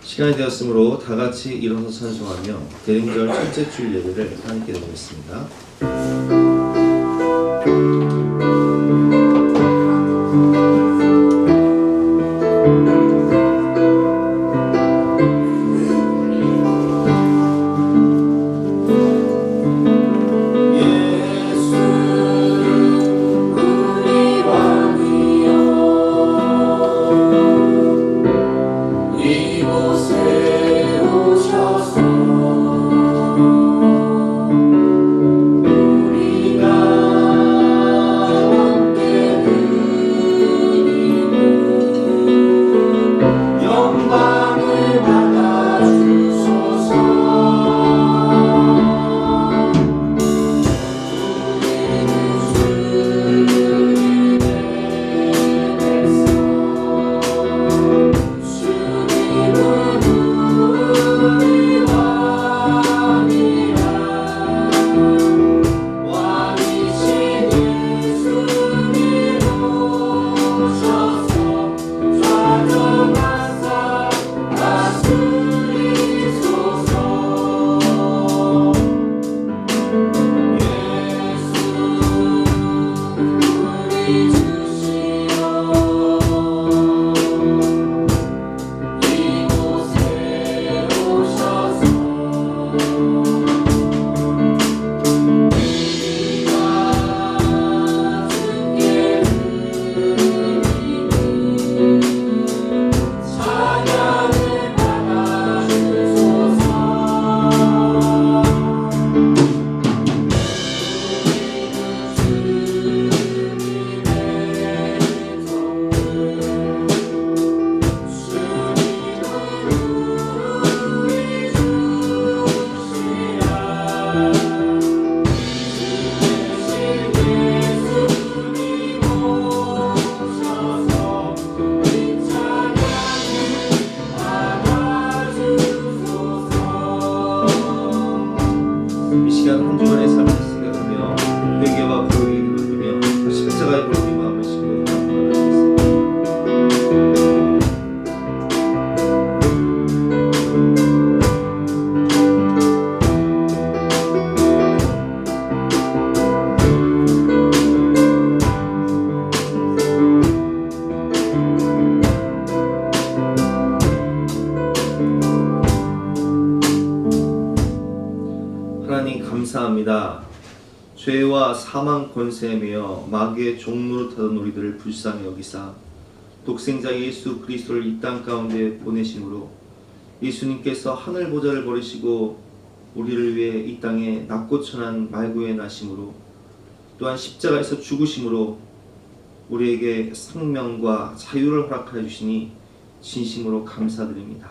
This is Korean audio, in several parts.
시간이 되었으므로 다 같이 일어서 찬송하며 대림절 첫째 주일 예배를 함께 드리겠습니다. 하나님 감사합니다. 죄와 사망 권세에 매여 마귀의 종로로 타던 우리들을 불쌍히 여기사 독생자 예수 그리스도를 이 땅 가운데 보내심으로 예수님께서 하늘 보좌를 버리시고 우리를 위해 이 땅에 낮고 천한 말구에 나심으로 또한 십자가에서 죽으심으로 우리에게 생명과 자유를 허락하여 주시니 진심으로 감사드립니다.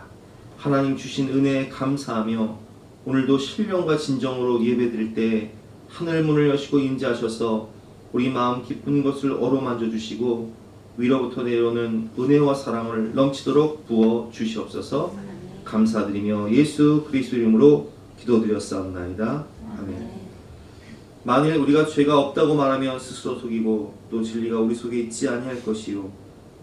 하나님 주신 은혜에 감사하며 오늘도 신령과 진정으로 예배드릴 때 하늘 문을 여시고 임재하셔서 우리 마음 기쁜 것을 어루만져 주시고 위로부터 내려오는 은혜와 사랑을 넘치도록 부어 주시옵소서. 감사드리며 예수 그리스도 이름으로 기도드렸사옵나이다. 아멘. 만일 우리가 죄가 없다고 말하면 스스로 속이고 또 진리가 우리 속에 있지 아니할 것이요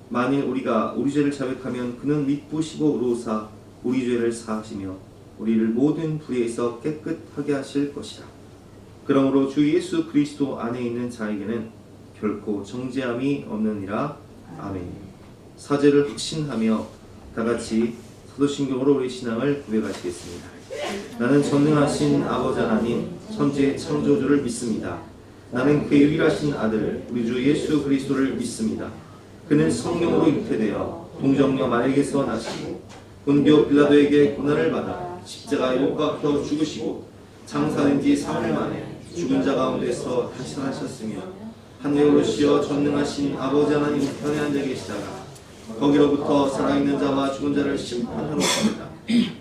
만일 우리가 우리 죄를 자백하면 그는 믿으시고 의로우사 우리 죄를 사하시며 우리를 모든 불의에서 깨끗하게 하실 것이라. 그러므로 주 예수 그리스도 안에 있는 자에게는 결코 정죄함이 없느니라. 아멘. 사죄를 확신하며 다같이 사도신경으로 우리 신앙을 고백하시겠습니다. 나는 전능하신 아버지 하나님 천지의 창조주를 믿습니다. 나는 그의 유일하신 아들 우리 주 예수 그리스도를 믿습니다. 그는 성령으로 잉태되어 동정녀 마리아에게서 나시고 본디오 빌라도에게 고난을 받아 십자가에 못 박혀 죽으시고 장사된 지 3일 만에 죽은 자 가운데서 다시 살아나셨으며 하늘에 오르시어 전능하신 아버지 하나님 우편에 앉아 계시다가 거기로부터 살아있는 자와 죽은 자를 심판하러 옵니다.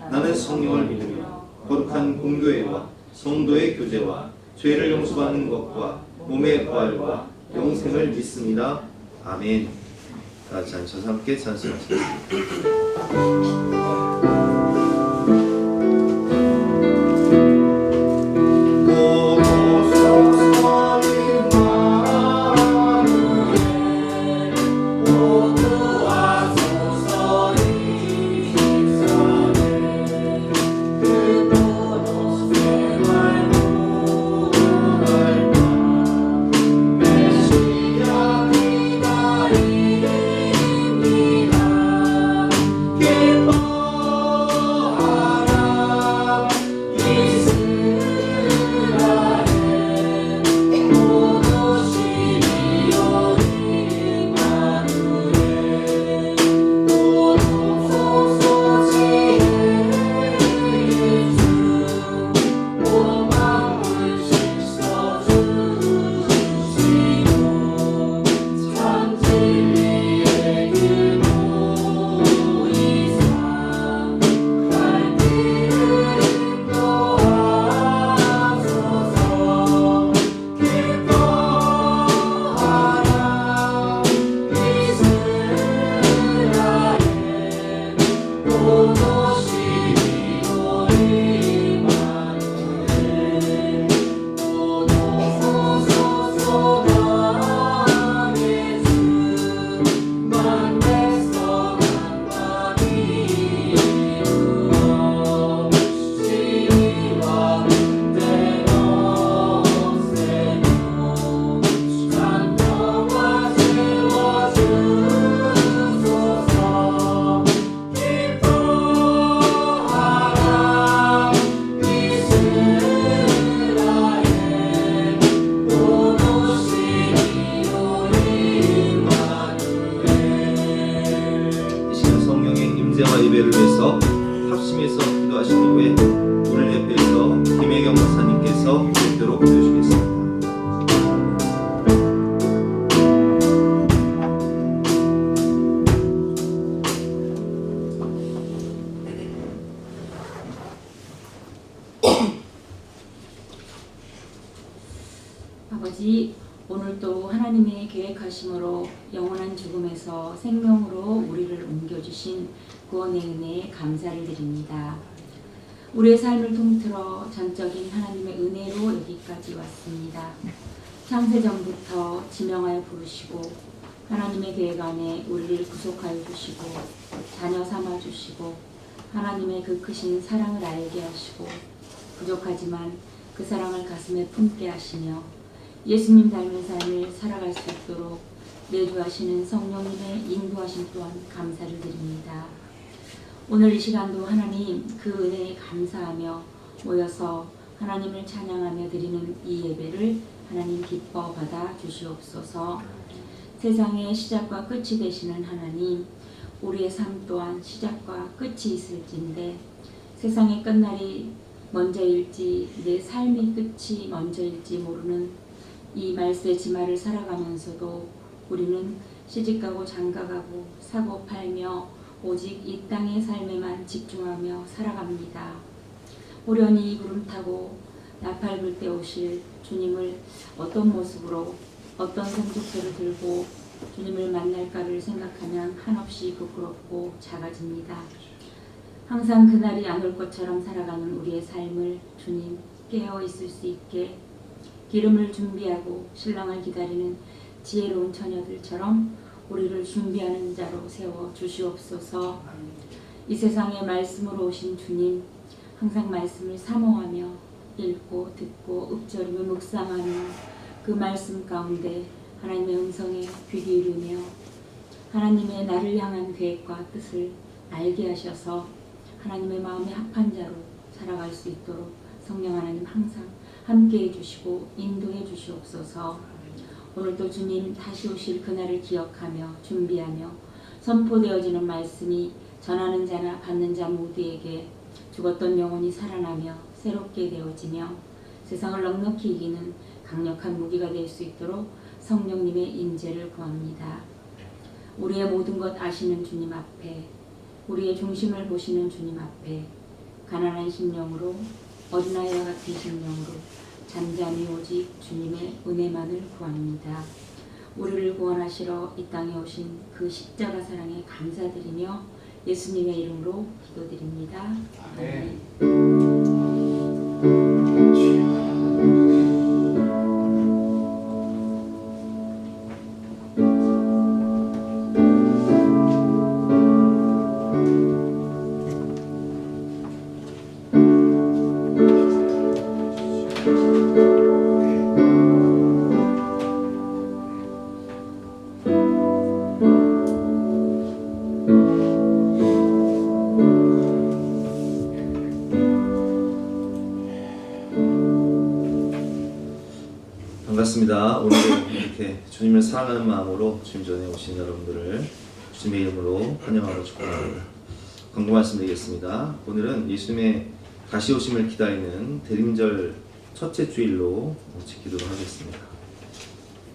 나는 성령을 믿으며 거룩한 공교회와 성도의 교제와 죄를 용서받는 것과 몸의 부활과 영생을 믿습니다. 아멘. 다 같이 앉아서 함께 찬송하시겠습니다. 모두 하소서 이 세상 예배를 위해서 합심해서 기도하신 후에 오늘 예배에서 김혜경 목사님께서 기도록 해주시겠습니다. 아버지, 오늘도 하나님의 계획하심으로 영원한 죽음에서 생명으로 우리를 옮겨주신 구원의 은혜에 감사를 드립니다. 우리의 삶을 통틀어 전적인 하나님의 은혜로 여기까지 왔습니다. 창세전부터 지명하여 부르시고 하나님의 계획 안에 우리를 구속하여 주시고 자녀 삼아 주시고 하나님의 그 크신 사랑을 알게 하시고 부족하지만 그 사랑을 가슴에 품게 하시며 예수님 닮은 삶을 살아갈 수 있도록 내주하시는 성령님의 인도하심 또한 감사를 드립니다. 오늘 이 시간도 하나님 그 은혜에 감사하며 모여서 하나님을 찬양하며 드리는 이 예배를 하나님 기뻐 받아 주시옵소서. 세상의 시작과 끝이 되시는 하나님, 우리의 삶 또한 시작과 끝이 있을진데 세상의 끝날이 먼저일지 내 삶의 끝이 먼저일지 모르는 이 말세 지마를 살아가면서도 우리는 시집가고 장가가고 사고 팔며 오직 이 땅의 삶에만 집중하며 살아갑니다. 호련히 구름 타고 나팔 불 때 오실 주님을 어떤 모습으로 어떤 성적표를 들고 주님을 만날까를 생각하면 한없이 부끄럽고 작아집니다. 항상 그날이 안 올 것처럼 살아가는 우리의 삶을 주님 깨어 있을 수 있게 기름을 준비하고 신랑을 기다리는 지혜로운 처녀들처럼 우리를 준비하는 자로 세워 주시옵소서. 이 세상에 말씀으로 오신 주님, 항상 말씀을 사모하며 읽고 듣고 읊조리며 묵상하며 그 말씀 가운데 하나님의 음성에 귀 기울이며 하나님의 나를 향한 계획과 뜻을 알게 하셔서 하나님의 마음에 합한 자로 살아갈 수 있도록 성령 하나님 항상 함께해 주시고 인도해 주시옵소서. 오늘도 주님 다시 오실 그날을 기억하며 준비하며 선포되어지는 말씀이 전하는 자나 받는 자 모두에게 죽었던 영혼이 살아나며 새롭게 되어지며 세상을 넉넉히 이기는 강력한 무기가 될 수 있도록 성령님의 인재를 구합니다. 우리의 모든 것 아시는 주님 앞에, 우리의 중심을 보시는 주님 앞에 가난한 심령으로 어린아이와 같은 심령으로 잠잠히 오직 주님의 은혜만을 구합니다. 우리를 구원하시러 이 땅에 오신 그 십자가 사랑에 감사드리며 예수님의 이름으로 기도드립니다. 아멘. 반갑습니다. 오늘도 이렇게 주님을 사랑하는 마음으로 주님 전에 오신 여러분들을 주님의 이름으로 환영하고 축복합니다. 광고 말씀드리겠습니다. 오늘은 예수님의 다시 오심을 기다리는 대림절 첫째 주일로 지키도록 하겠습니다.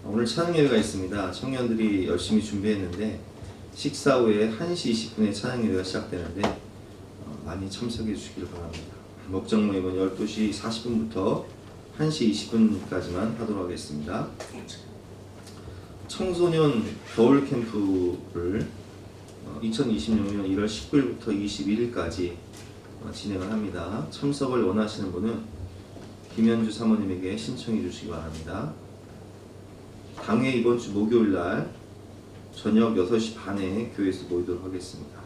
오늘 찬양 예배가 있습니다. 청년들이 열심히 준비했는데 식사 후에 1시 20분에 찬양 예배가 시작되는데 많이 참석해 주시길 바랍니다. 목장 모임은 12시 40분부터 1시 20분까지만 하도록 하겠습니다. 청소년 겨울 캠프를 2026년 1월 19일부터 21일까지 진행을 합니다. 참석을 원하시는 분은 김현주 사모님에게 신청해 주시기 바랍니다. 당회 이번 주 목요일 날 저녁 6시 반에 교회에서 모이도록 하겠습니다.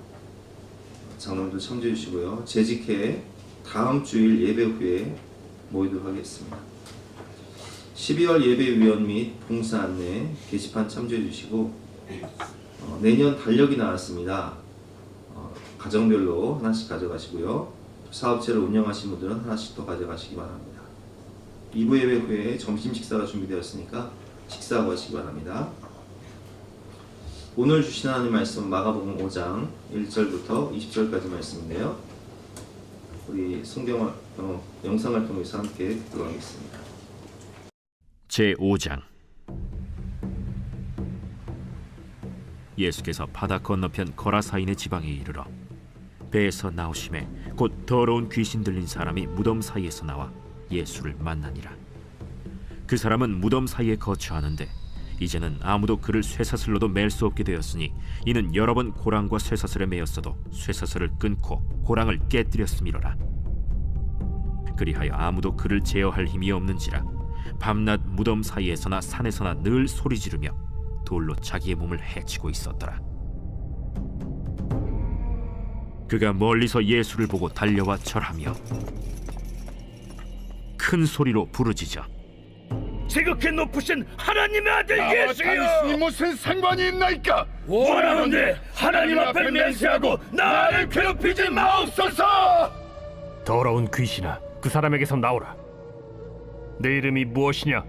장로님도 참조해 주시고요. 재직회 다음 주일 예배 후에 모이도록 하겠습니다. 12월 예배위원 및 봉사 안내 게시판 참조해 주시고 내년 달력이 나왔습니다. 가정별로 하나씩 가져가시고요. 사업체를 운영하시는 분들은 하나씩 더 가져가시기 바랍니다. 2부 예배 후에 점심 식사가 준비되었으니까 식사하고 하시기 바랍니다. 오늘 주신 하나님 말씀 마가복음 5장 1절부터 20절까지 말씀인데요. 우리 성경 영상을 통해서 함께 듣도록 하겠습니다. 제5장 예수께서 바다 건너편 거라사인의 지방에 이르러 배에서 나오심에 곧 더러운 귀신 들린 사람이 무덤 사이에서 나와 예수를 만나니라. 그 사람은 무덤 사이에 거처하는데 이제는 아무도 그를 쇠사슬로도 맬 수 없게 되었으니 이는 여러 번 고랑과 쇠사슬에 매였어도 쇠사슬을 끊고 고랑을 깨뜨렸음이로라. 그리하여 아무도 그를 제어할 힘이 없는지라 밤낮 무덤 사이에서나 산에서나 늘 소리 지르며 돌로 자기의 몸을 해치고 있었더라. 그가 멀리서 예수를 보고 달려와 절하며 큰 소리로 부르짖어 지극히 높으신 하나님의 아들 예수여, 당신이 무슨 상관이 있나이까? 원하건대 하나님 앞에 맹세하고 나를 괴롭히지 마옵소서. 더러운 귀신아, 그 사람에게서 나오라. 내 이름이 무엇이냐?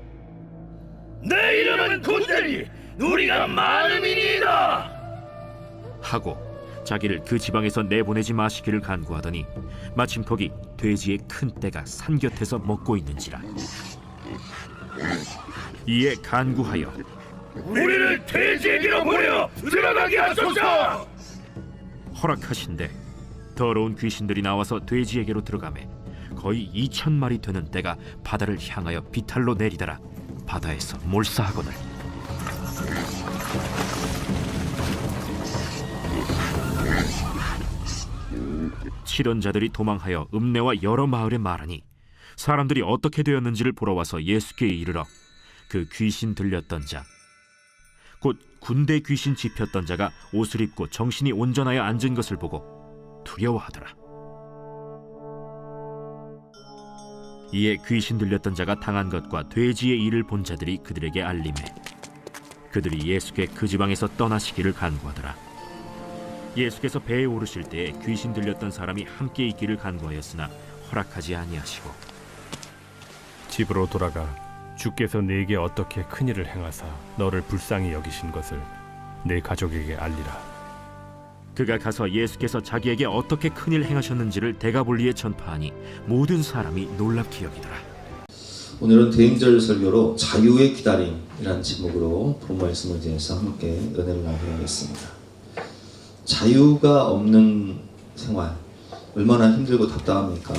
내 이름은 군대리, 우리가 많음이니이다 하고 자기를 그 지방에서 내보내지 마시기를 간구하더니 마침 거기 돼지의 큰 떼가 산 곁에서 먹고 있는지라. 이에 간구하여 우리를 돼지에게로 보내어 들어가게 하소서. 허락하신대 더러운 귀신들이 나와서 돼지에게로 들어가매 거의 2,000마리 되는 떼가 바다를 향하여 비탈로 내리다라 바다에서 몰사하거늘. 치던 자들이 도망하여 읍내와 여러 마을에 말하니 사람들이 어떻게 되었는지를 보러 와서 예수께 이르러 그 귀신 들렸던 자 곧 군대 귀신 집혔던 자가 옷을 입고 정신이 온전하여 앉은 것을 보고 두려워하더라. 이에 귀신 들렸던 자가 당한 것과 돼지의 일을 본 자들이 그들에게 알림해 그들이 예수께 그 지방에서 떠나시기를 간구하더라. 예수께서 배에 오르실 때에 귀신 들렸던 사람이 함께 있기를 간구하였으나 허락하지 아니하시고 집으로 돌아가 주께서 네게 어떻게 큰 일을 행하사 너를 불쌍히 여기신 것을 네 가족에게 알리라. 그가 가서 예수께서 자기에게 어떻게 큰 일 행하셨는지를 데가볼리에 전파하니 모든 사람이 놀랍게 여기더라. 오늘은 대인절 설교로 자유의 기다림이라는 제목으로 본 말씀을 통해서 함께 은혜를 나누겠습니다. 자유가 없는 생활 얼마나 힘들고 답답합니까?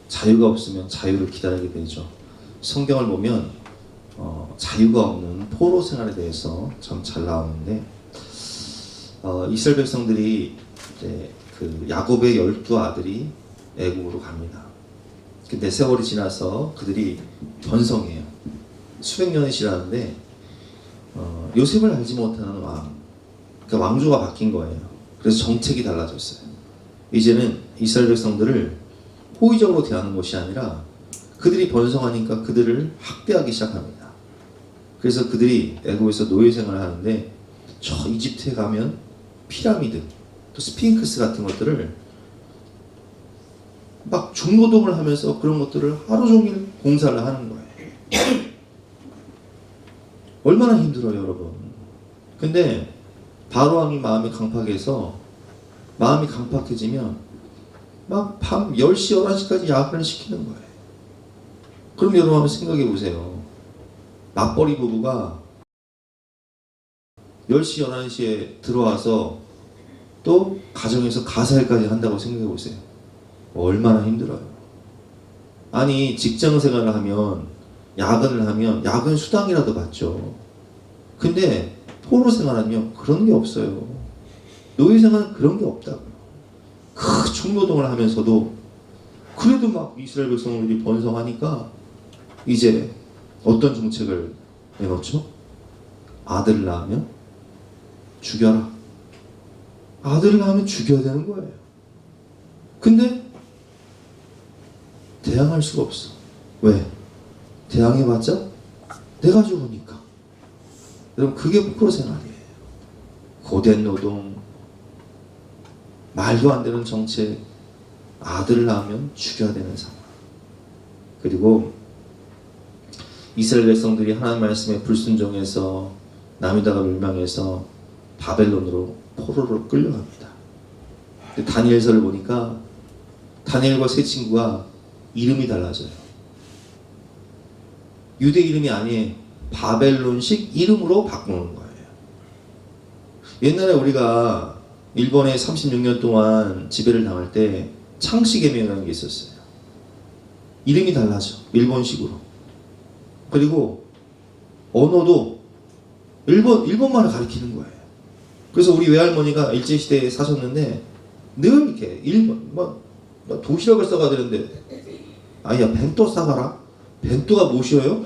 자유가 없으면 자유를 기다리게 되죠. 성경을 보면 자유가 없는 포로 생활에 대해서 참 잘 나오는데 이스라엘 백성들이 이제 그 야곱의 12아들이 애국으로 갑니다. 근데 세월이 지나서 그들이 번성해요. 수백 년이 지났는데 요셉을 알지 못하는 왕, 그러니까 왕조가 바뀐 거예요. 그래서 정책이 달라졌어요. 이제는 이스라엘 백성들을 호의적으로 대하는 것이 아니라 그들이 번성하니까 그들을 학대하기 시작합니다. 그래서 그들이 애국에서 노예 생활을 하는데 저 이집트에 가면 피라미드, 또 스핑크스 같은 것들을 막 중노동을 하면서 그런 것들을 하루 종일 공사를 하는 거예요. 얼마나 힘들어요, 여러분. 근데 바로 왕이 마음이 강팍해지면 막 밤 10시, 11시까지 야근을 시키는 거예요. 그럼 여러분 한번 생각해 보세요. 맞벌이 부부가 10시, 11시에 들어와서 또 가정에서 가사일까지 한다고 생각해 보세요. 얼마나 힘들어요. 아니 직장 생활을 하면 야근을 하면 야근 수당이라도 받죠. 근데 포로 생활하면 그런 게 없어요. 노예생활은 그런 게 없다고요. 큰 총노동을 하면서도 그래도 막 이스라엘 백성들이 번성하니까 이제 어떤 정책을 내놓죠? 아들을 낳으면 죽여라. 아들을 낳으면 죽여야 되는 거예요. 근데 대항할 수가 없어. 왜? 대항해봤자 내가 죽으니까. 여러분 그게 포로 생활이에요. 고된 노동, 말도 안 되는 정책, 아들을 낳으면 죽여야 되는 상황. 그리고 이스라엘 백성들이 하나님 말씀에 불순종해서 남유다가 멸망해서 바벨론으로 포로로 끌려갑니다. 다니엘서를 보니까 다니엘과 세 친구가 이름이 달라져요. 유대 이름이 아닌 바벨론식 이름으로 바꾸는 거예요. 옛날에 우리가 일본에 36년 동안 지배를 당할 때 창씨개명이라는 게 있었어요. 이름이 달라져. 일본식으로. 그리고 언어도 일본말을 가리키는 거예요. 그래서 우리 외할머니가 일제시대에 사셨는데 늘 이렇게 일본 도시락을 싸가 되는데 아야 벤또 싸가라. 벤또가 뭐시여요?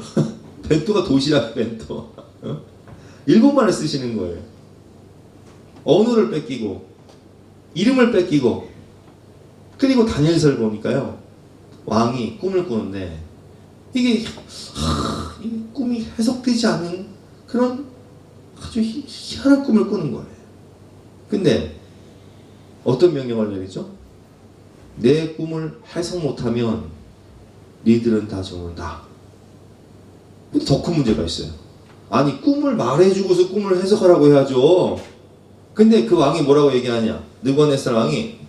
벤또가 도시락 벤또. 어? 일본말을 쓰시는 거예요. 언어를 뺏기고 이름을 뺏기고. 그리고 다니엘서를 보니까요 왕이 꿈을 꾸는데 이게 이 꿈이 해석되지 않는 그런 아주 희한한 꿈을 꾸는 거예요. 근데 어떤 명령을 내리죠? 내 꿈을 해석 못하면 니들은 다 죽는다. 근데 더 큰 문제가 있어요. 아니 꿈을 말해주고서 꿈을 해석하라고 해야죠. 근데 그 왕이 뭐라고 얘기하냐? 느부갓네살 왕이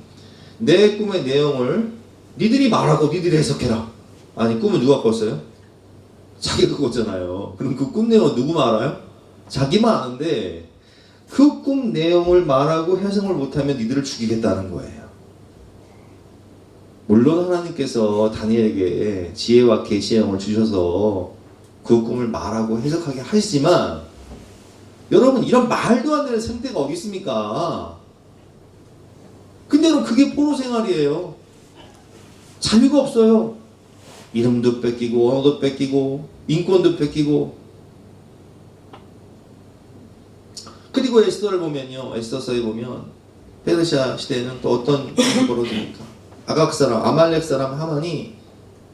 내 꿈의 내용을 니들이 말하고 니들이 해석해라. 아니 꿈을 누가 꿨어요? 자기가 꿨잖아요. 그럼 그 꿈 내용은 누구 알아요? 자기만 아는데 그 꿈 내용을 말하고 해석을 못하면 니들을 죽이겠다는 거예요. 물론 하나님께서 다니엘에게 지혜와 계시의 영을 주셔서 그 꿈을 말하고 해석하게 하시지만 여러분 이런 말도 안 되는 생태가 어디 있습니까? 근데 여러분 그게 포로 생활이에요. 자유가 없어요. 이름도 뺏기고 언어도 뺏기고 인권도 뺏기고. 그리고 에스더를 보면요, 에스더서에 보면 페르시아 시대에는 또 어떤 일이 벌어집니까? 아각 사람, 아말렉 사람 하만이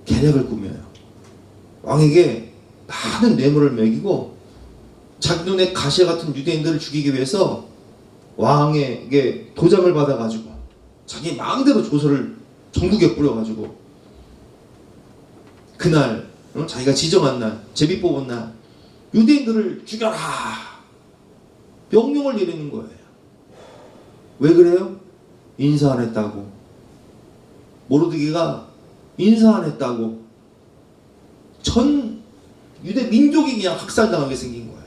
계략을 꾸며요. 왕에게 많은 뇌물을 먹이고 자기 눈에 가시 같은 유대인들을 죽이기 위해서 왕에게 도장을 받아가지고 자기 마음대로 조서를 전국에 뿌려가지고 그날 자기가 지정한 날, 제비 뽑은 날 유대인들을 죽여라 명령을 내리는 거예요. 왜 그래요? 인사 안 했다고. 모르드게가 인사 안 했다고 전 유대 민족이 그냥 학살당하게 생긴 거예요.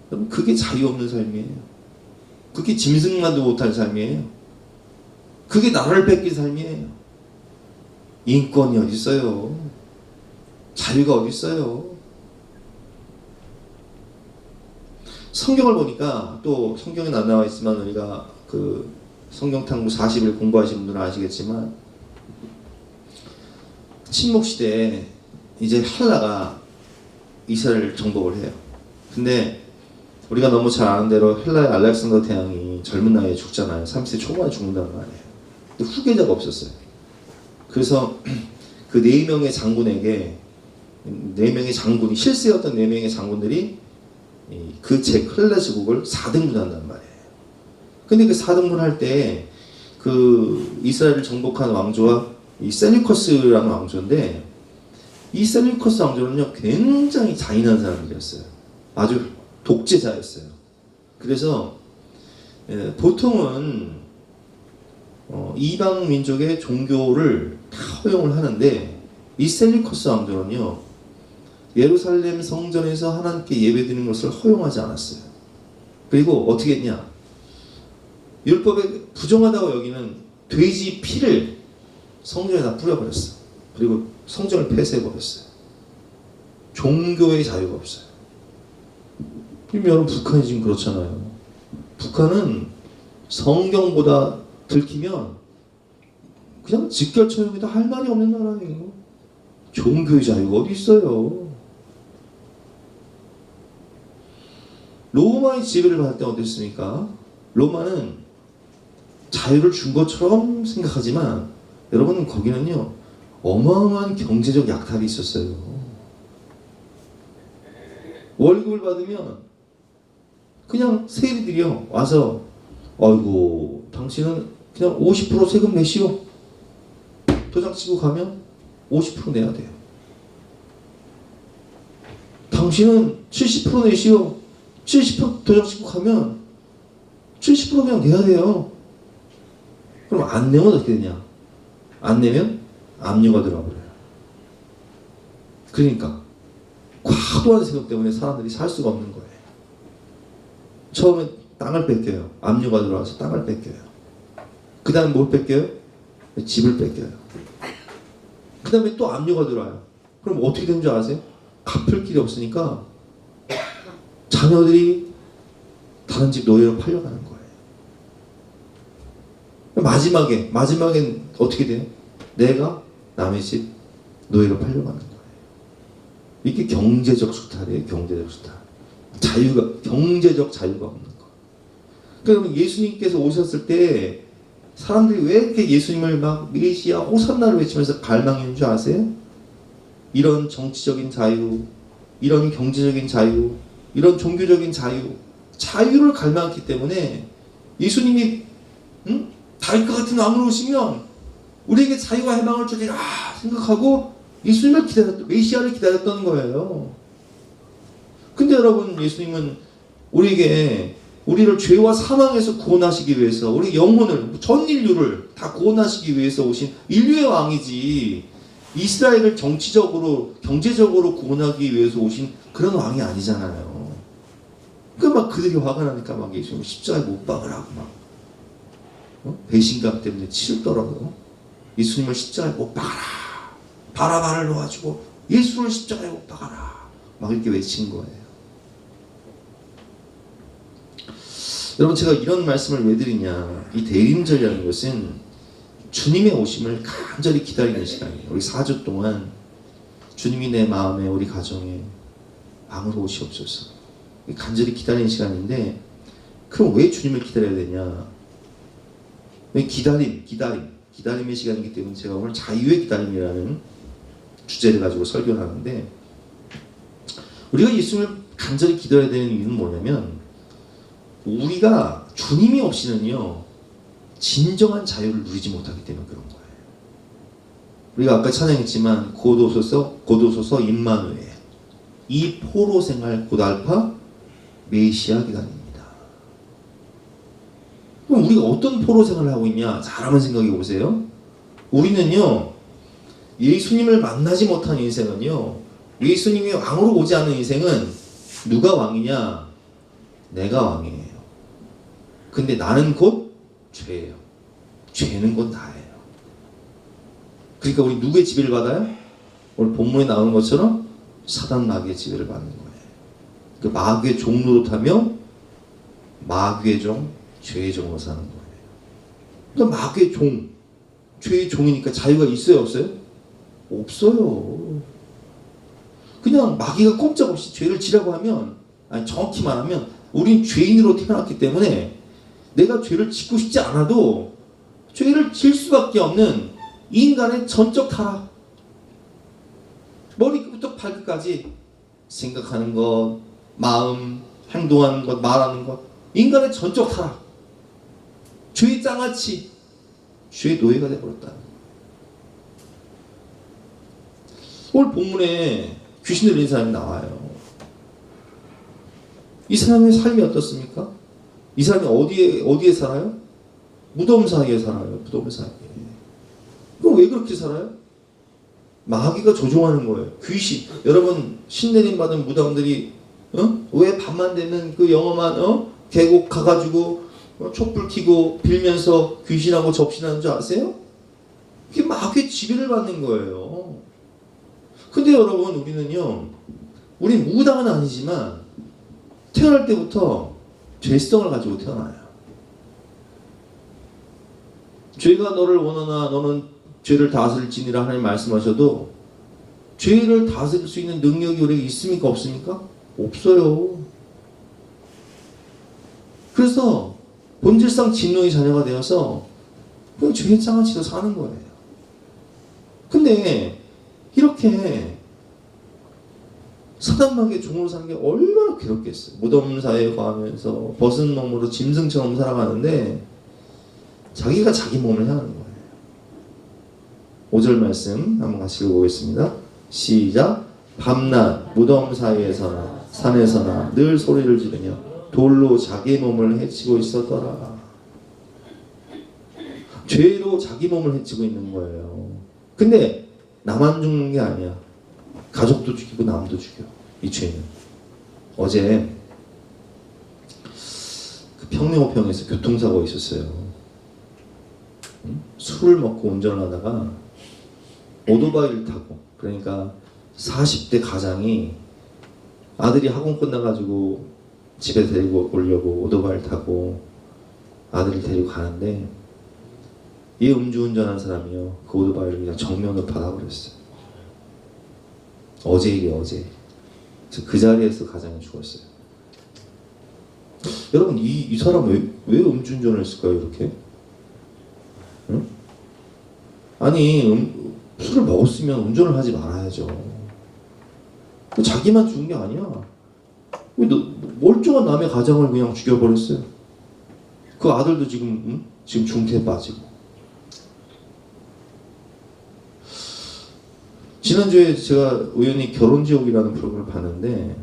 그럼 그게 자유 없는 삶이에요. 그게 짐승만도 못할 삶이에요. 그게 나라를 뺏긴 삶이에요. 인권이 어디 있어요? 자유가 어디 있어요? 성경을 보니까 또 성경에 안 나와 있지만 우리가 그 성경 탐구 40일 공부하신 분들은 아시겠지만 침묵 시대에 이제 헬라가 이스라엘을 정복을 해요. 근데 우리가 너무 잘 아는 대로 헬라의 알렉산더 대왕이 젊은 나이에 죽잖아요. 30세 초반에 죽는단 말이에요. 근데 후계자가 없었어요. 그래서 그 4명의 장군에게 4명의 장군이 실세였던 4명의 장군들이 그 헬라 제국을 4등분한단 말이에요. 근데 그 4등분 할 때 그 이스라엘을 정복한 왕조와 이 셀류커스라는 왕조인데 이 셀류커스 왕조는요 굉장히 잔인한 사람들이었어요. 아주 독재자였어요. 그래서 보통은 이방 민족의 종교를 다 허용을 하는데 이 셀류커스 왕조는요 예루살렘 성전에서 하나님께 예배드리는 것을 허용하지 않았어요. 그리고 어떻게 했냐? 율법에 부정하다고 여기는 돼지 피를 성전에다 뿌려버렸어. 그리고 성전을 폐쇄해버렸어요. 종교의 자유가 없어요. 여러분 북한이 지금 그렇잖아요. 북한은 성경보다 들키면 그냥 직결처형이다 할 말이 없는 나라예요. 종교의 자유가 어디 있어요. 로마의 지배를 받을 때 어땠습니까? 로마는 자유를 준 것처럼 생각하지만 여러분 거기는요 어마어마한 경제적 약탈이 있었어요. 월급을 받으면 그냥 세리들이요 와서 아이고 당신은 그냥 50% 세금 내시오. 도장 치고 가면 50% 내야 돼요. 당신은 70% 내시오. 70% 도장 치고 가면 70% 그냥 내야 돼요. 그럼 안 내면 어떻게 되냐? 안 내면 압류가 들어버려요. 그러니까 과도한 세금 때문에 사람들이 살 수가 없는 거예요. 처음에 땅을 뺏겨요. 압류가 들어와서 땅을 뺏겨요. 그 다음에 뭘 뺏겨요? 집을 뺏겨요. 그 다음에 또 압류가 들어와요. 그럼 어떻게 되는 줄 아세요? 갚을 길이 없으니까 자녀들이 다른 집 노예로 팔려가는 거예요. 마지막엔 어떻게 돼요? 내가 남의 집 노예로 팔려가는 거예요. 이게 경제적 수탈이에요. 경제적 수탈. 경제적 자유가 없는 거. 그러면 예수님께서 오셨을 때 사람들이 왜 이렇게 예수님을 막 메시아 호산나를 외치면서 갈망했는 줄 아세요? 이런 정치적인 자유, 이런 경제적인 자유, 이런 종교적인 자유를 갈망했기 때문에 예수님이 다윗과 같은 왕으로 오시면 우리에게 자유와 해방을 주리라 생각하고 예수님을 메시아를 기다렸던 거예요. 근데 여러분 예수님은 우리를 죄와 사망에서 구원하시기 위해서 우리 영혼을 전 인류를 다 구원하시기 위해서 오신 인류의 왕이지 이스라엘을 정치적으로 경제적으로 구원하기 위해서 오신 그런 왕이 아니잖아요. 그러니까 막 그들이 화가 나니까 막 예수님 십자가에 못 박으라고 막 배신감 때문에 치르더라고요. 예수님을 십자가에 못 박아라. 바라바를 놓아주고 예수를 십자가에 못 박아라. 막 이렇게 외친 거예요. 여러분 제가 이런 말씀을 왜 드리냐. 이 대림절이라는 것은 주님의 오심을 간절히 기다리는 시간이에요. 우리 4주 동안 주님이 내 마음에 우리 가정에 왕으로 오시옵소서. 간절히 기다리는 시간인데 그럼 왜 주님을 기다려야 되냐. 왜 기다림의 시간이기 때문에 제가 오늘 자유의 기다림이라는 주제를 가지고 설교를 하는데 우리가 예수님을 간절히 기다려야 되는 이유는 뭐냐면 우리가 주님이 없이는요 진정한 자유를 누리지 못하기 때문에 그런 거예요. 우리가 아까 찬양했지만 고도소서 임마누엘 이 포로 생활 고달파 메시아 기다립니다. 그럼 우리가 어떤 포로 생활을 하고 있냐? 잘 한번 생각해 보세요. 우리는요 예수님을 만나지 못한 인생은요 예수님이 왕으로 오지 않은 인생은 누가 왕이냐? 내가 왕이에요. 근데 나는 곧 죄예요. 죄는 곧 나예요. 그러니까 우리 누구의 지배를 받아요? 오늘 본문에 나오는 것처럼 사단 마귀의 지배를 받는 거예요. 그 마귀의 종 노릇하며 마귀의 종, 죄의 종으로 사는 거예요. 그러니까 마귀의 종, 죄의 종이니까 자유가 있어요, 없어요? 없어요. 그냥 마귀가 꼼짝없이 죄를 지라고 하면, 아니 정확히 말하면 우린 죄인으로 태어났기 때문에 내가 죄를 짓고 싶지 않아도 죄를 질 수밖에 없는 인간의 전적 타락. 머리부터 발끝까지 생각하는 것, 마음, 행동하는 것, 말하는 것, 인간의 전적 타락. 죄의 장아찌, 죄의 노예가 되어버렸다. 오늘 본문에 귀신 들린 사람이 나와요. 이 사람의 삶이 어떻습니까? 이 사람이 어디에 살아요? 무덤 사이에 살아요. 무덤 사이에. 그럼 왜 그렇게 살아요? 마귀가 조종하는 거예요. 귀신. 여러분 신내림 받은 무당들이 왜 밤만 되면 그 영험한 계곡 가가지고 촛불 켜고 빌면서 귀신하고 접신하는 줄 아세요? 그게 마귀의 지배를 받는 거예요. 근데 여러분 우리는 무당은 아니지만 태어날 때부터 죄성을 가지고 태어나요. 죄가 너를 원하나 너는 죄를 다스릴지니라 하나님 말씀하셔도 죄를 다스릴 수 있는 능력이 우리에게 있습니까? 없습니까? 없어요. 그래서 본질상 진노의 자녀가 되어서 그냥 죄의 땅을 치러 사는 거예요. 근데 이렇게 사단마귀의 종으로 사는 게 얼마나 괴롭겠어요. 무덤 사이에 거하면서 벗은 몸으로 짐승처럼 살아가는데 자기가 자기 몸을 향하는 거예요. 5절 말씀 한번 같이 읽어보겠습니다. 시작. 밤낮 무덤 사이에서나 산에서나 늘 소리를 지르며 돌로 자기 몸을 해치고 있었더라. 죄로 자기 몸을 해치고 있는 거예요. 근데 나만 죽는 게 아니야. 가족도 죽이고 남도 죽여. 이 죄는. 어제 그 평내호평에서 교통사고가 있었어요. 술을 먹고 운전을 하다가 오토바이를 타고, 그러니까 40대 가장이 아들이 학원 끝나가지고 집에 데리고 오려고 오토바이를 타고 아들을 데리고 가는데 이 음주운전한 사람이요, 그 오토바이를 그냥 정면으로 받아버렸어요. 어제 일이 어제. 그 자리에서 가장이 죽었어요. 여러분 이 사람 왜 음주운전을 했을까요? 이렇게? 응? 아니 술을 먹었으면 운전을 하지 말아야죠. 자기만 죽은 게 아니야. 왜 멀쩡한 남의 가장을 그냥 죽여버렸어요. 그 아들도 지금 중태에 빠지고. 지난주에 제가 우연히 결혼지옥이라는 프로그램을 봤는데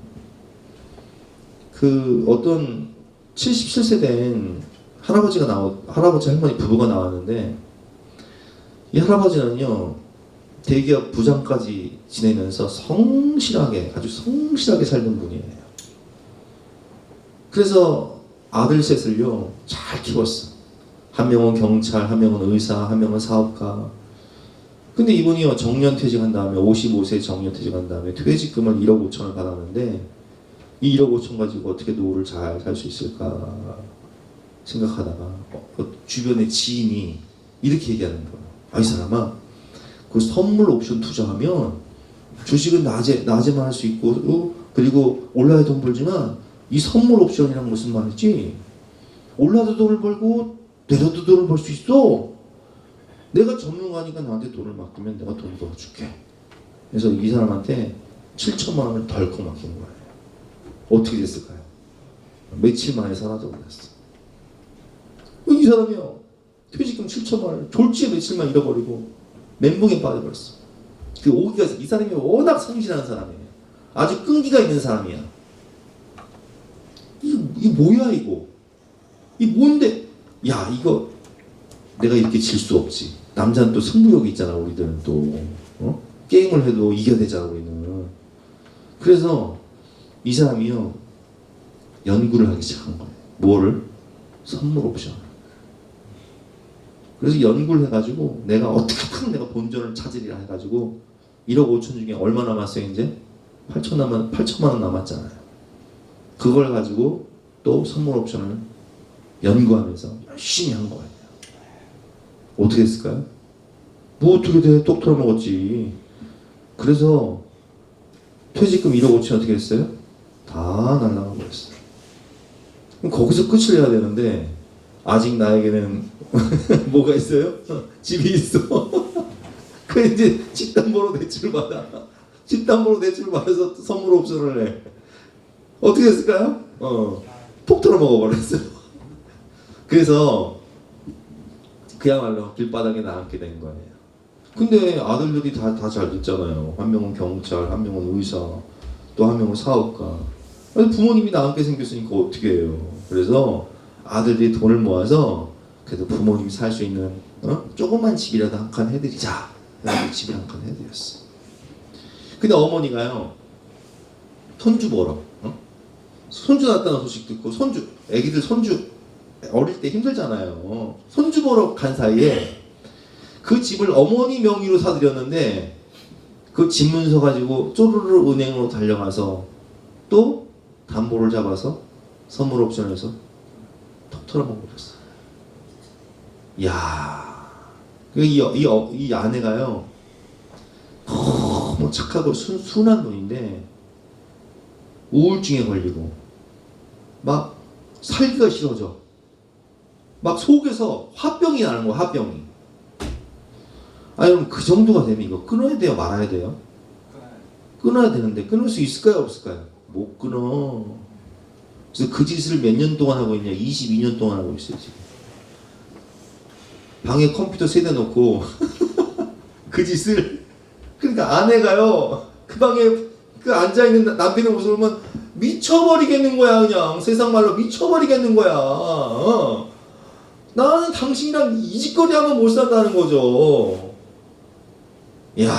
그 어떤 77세 된 할아버지 할머니 부부가 나왔는데 이 할아버지는요 대기업 부장까지 지내면서 아주 성실하게 살던 분이에요. 그래서 아들 셋을요 잘 키웠어. 한 명은 경찰, 한 명은 의사, 한 명은 사업가. 근데 이분이요 정년퇴직한 다음에 55세 정년퇴직한 다음에 퇴직금을 1억 5천을 받았는데 이 1억 5천 가지고 어떻게 노후를 잘 살 수 있을까 생각하다가 주변의 지인이 이렇게 얘기하는 거예요. 이 사람아, 그 선물 옵션 투자하면 주식은 낮에만 할 수 있고 그리고 올라야 돈 벌지만 이 선물 옵션이란 무슨 말이지? 올라도 돈을 벌고 내려도 돈을 벌 수 있어. 내가 전문가니까 나한테 돈을 맡기면 내가 돈 벌어줄게. 그래서 이 사람한테 7천만 원을 덜컥 맡긴 거예요. 어떻게 됐을까요? 며칠 만에 사라져버렸어. 이 사람이요 퇴직금 7천만 원을 졸지에 며칠만 잃어버리고 멘붕에 빠져버렸어. 그 오기가 있어. 이 사람이 워낙 성실한 사람이에요. 아주 끈기가 있는 사람이야. 이 뭐야 이거? 이 뭔데? 야 이거 내가 이렇게 질 수 없지. 남자는 또 승부욕이 있잖아. 우리들은 또 게임을 해도 이겨야 되잖아 우리는. 그래서 이 사람이요 연구를 하기 시작한 거예요. 뭐를? 선물 옵션. 그래서 연구를 해가지고 내가 어떻게든 내가 본전을 찾으리라 해가지고 1억 5천 중에 얼마 남았어요 이제? 8천만 원 남았잖아요. 그걸 가지고 또 선물 옵션을 연구하면서 열심히 한 거예요. 어떻게 됐을까요? 뭐 어떻게 돼? 똑 털어먹었지. 그래서 퇴직금 1억 5천 어떻게 했어요? 다 날라가 버렸어요. 그럼 거기서 끝을 내야 되는데 아직 나에게는 뭐가 있어요? 집이 있어. 그 이제 집담보로 대출을 받아. 집담보로 대출을 받아서 선물 옵션을 해. 어떻게 됐을까요? 톡 털어먹어 버렸어요. 그래서 그야말로 길바닥에 나앉게 된 거예요. 근데 아들들이 다 잘 됐잖아요. 한 명은 경찰, 한 명은 의사, 또 한 명은 사업가. 부모님이 나앉게 생겼으니까 어떻게 해요? 그래서 아들들이 돈을 모아서 그래도 부모님이 살 수 있는 조그만 집이라도 한 칸 해드리자. 그래서 집을 한 칸 해드렸어. 근데 어머니가요 손주 보러 손주 낳았다는 소식 듣고 애기들 손주 어릴 때 힘들잖아요. 손주 보러 간 사이에 그 집을 어머니 명의로 사드렸는데 그 집 문서 가지고 쪼르르 은행으로 달려가서 또 담보를 잡아서 선물 옵션에서 털어먹어버렸어. 야, 이 아내가요 너무 착하고 순한 분인데 우울증에 걸리고 막 살기가 싫어져. 막 속에서 화병이 나는 거야, 화병이. 아니, 그럼 그 정도가 되면 이거 끊어야 돼요, 말아야 돼요? 끊어야 되는데 끊을 수 있을까요, 없을까요? 못 끊어. 그래서 그 짓을 몇 년 동안 하고 있냐? 22년 동안 하고 있어요, 지금. 방에 컴퓨터 세대 놓고 그 짓을. 그러니까 아내가요 그 방에 그 앉아있는 남편의 모습을 보면 미쳐버리겠는 거야. 그냥 세상 말로 미쳐버리겠는 거야. 나는 당신이랑 이 짓거리 하면 못 산다는 거죠. 이야,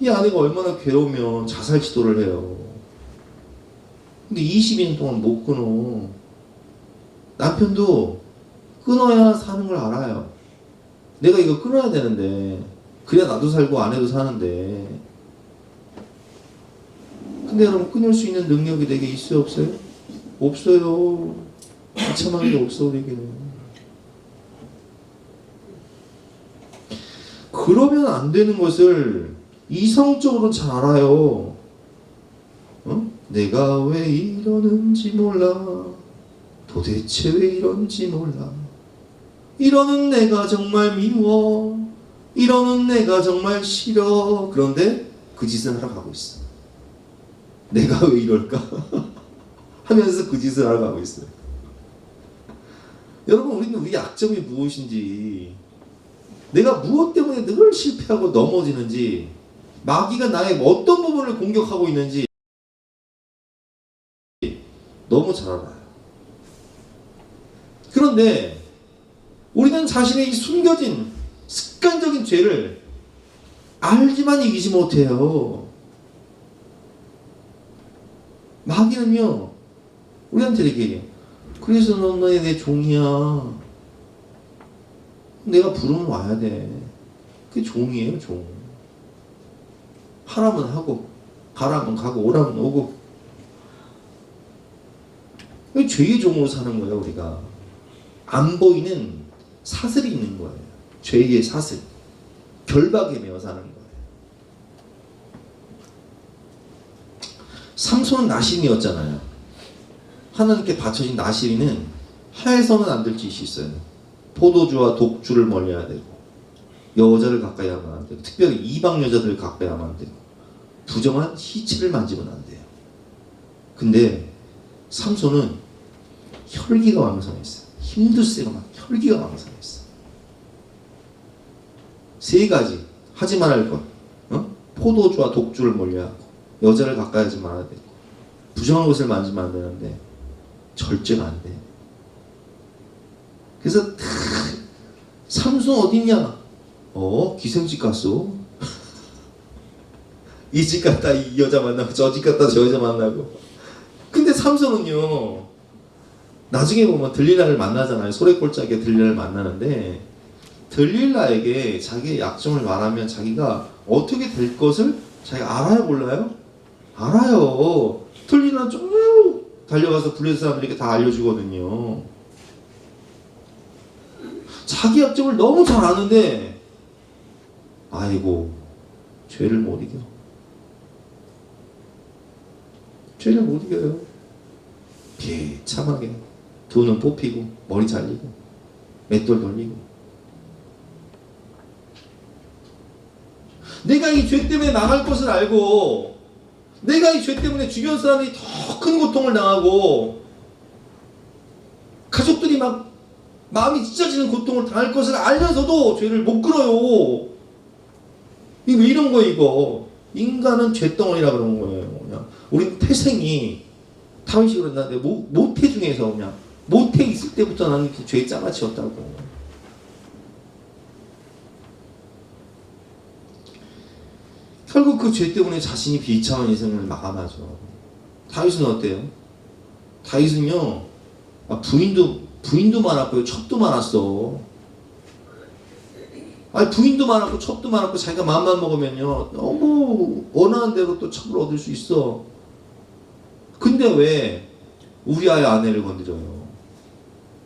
이 아내가 얼마나 괴로우면 자살 시도를 해요. 근데 22년 동안 못 끊어. 남편도 끊어야 사는 걸 알아요. 내가 이거 끊어야 되는데, 그래야 나도 살고 아내도 사는데. 근데 여러분, 끊을 수 있는 능력이 내게 있어요, 없어요? 없어요. 비참한 게 없어, 우리에게는. 그러면 안 되는 것을 이성적으로는 잘 알아요. 내가 왜 이러는지 몰라. 도대체 왜 이런지 몰라. 이러는 내가 정말 미워. 이러는 내가 정말 싫어. 그런데 그 짓을 하러 가고 있어. 내가 왜 이럴까? 하면서 그 짓을 하러 가고 있어요. 여러분, 우리는 우리 약점이 무엇인지, 내가 무엇 때문에 늘 실패하고 넘어지는지, 마귀가 나의 어떤 부분을 공격하고 있는지 너무 잘 알아요. 그런데 우리는 자신의 이 숨겨진 습관적인 죄를 알지만 이기지 못해요. 마귀는요, 우리한테 이렇게 얘기해요. 그래서 넌 내 종이야. 내가 부르면 와야 돼. 그게 종이에요, 종. 하라면 하고, 가라면 가고, 오라면 오고. 죄의 종으로 사는 거예요, 우리가. 안 보이는 사슬이 있는 거예요. 죄의 사슬. 결박에 매어 사는 거예요. 삼손은 나실인이었잖아요. 하나님께 바쳐진 나실인은 해서는 안 될 짓이 있어요. 포도주와 독주를 멀리해야 되고, 여자를 가까이 하면 안 되고, 특별히 이방 여자들을 가까이 하면 안 되고, 부정한 시체를 만지면 안 돼요. 근데 삼손은 혈기가 왕성했어요. 힘도 세고 막 혈기가 왕성했어. 세 가지 하지 말할 것. 포도주와 독주를 멀리하고, 여자를 가까이 하지 말아야 되고, 부정한 것을 만지면 안 되는데 절제가 안 돼. 그래서 삼손 어딨냐? 기생집 갔어. 이 집 갔다 이 여자 만나고, 저 집 갔다 저 여자 만나고. 근데 삼손은요, 나중에 보면 들릴라를 만나잖아요. 소래골짜기에 들릴라를 만나는데, 들릴라에게 자기의 약점을 말하면 자기가 어떻게 될 것을 자기가 알아요, 몰라요? 알아요. 들릴라 쭉 달려가서 블레셋 사람들에게 다 알려주거든요. 자기 약점을 너무 잘 아는데, 아이고, 죄를 못 이겨. 죄를 못 이겨요. 비참하게 두 눈 뽑히고, 머리 잘리고, 맷돌 돌리고. 내가 이 죄 때문에 나갈 것을 알고, 내가 이 죄 때문에 주변 사람들이 더 큰 고통을 당하고, 가족들이 막 마음이 찢어지는 고통을 당할 것을 알면서도 죄를 못 끊어요. 이거 왜 이런 거예요, 이거? 인간은 죄덩어리라 그런 거예요. 그냥 우리 태생이 다윗이 그런다는데, 모태 중에서 그냥 모태 있을 때부터 나는 죄의 장아찌였다고. 결국 그 죄 때문에 자신이 비참한 인생을 마감하죠. 다윗은 어때요? 다윗은요, 부인도 많았고요, 첩도 많았어. 아니, 부인도 많았고 첩도 많았고, 자기가 마음만 먹으면요 너무 원하는 대로 또 첩을 얻을 수 있어. 근데 왜 우리아의 아내를 건드려요.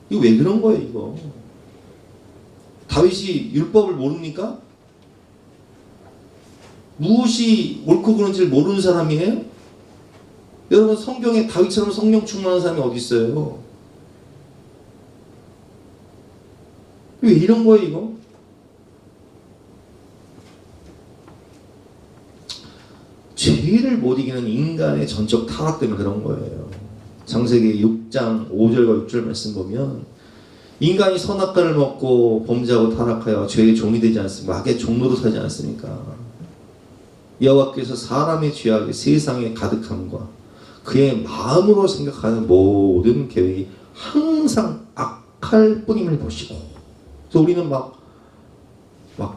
이거 왜 그런 거예요, 이거? 다윗이 율법을 모릅니까? 무엇이 옳고 그른지를 모르는 사람이에요? 여러분, 성경에 다윗처럼 성령 충만한 사람이 어디 있어요? 왜 이런 거예요, 이거? 죄를 못 이기는 인간의 전적 타락 때문에 그런 거예요. 창세기 6장 5절과 6절 말씀 보면 인간이 선악과를 먹고 범죄하고 타락하여 죄의 종이 되지 않습니까? 악의 종로로 서지 않습니까? 여호와께서 사람의 죄악이 세상에 가득함과 그의 마음으로 생각하는 모든 계획이 항상 악할 뿐임을 보시고, 그래서 우리는 막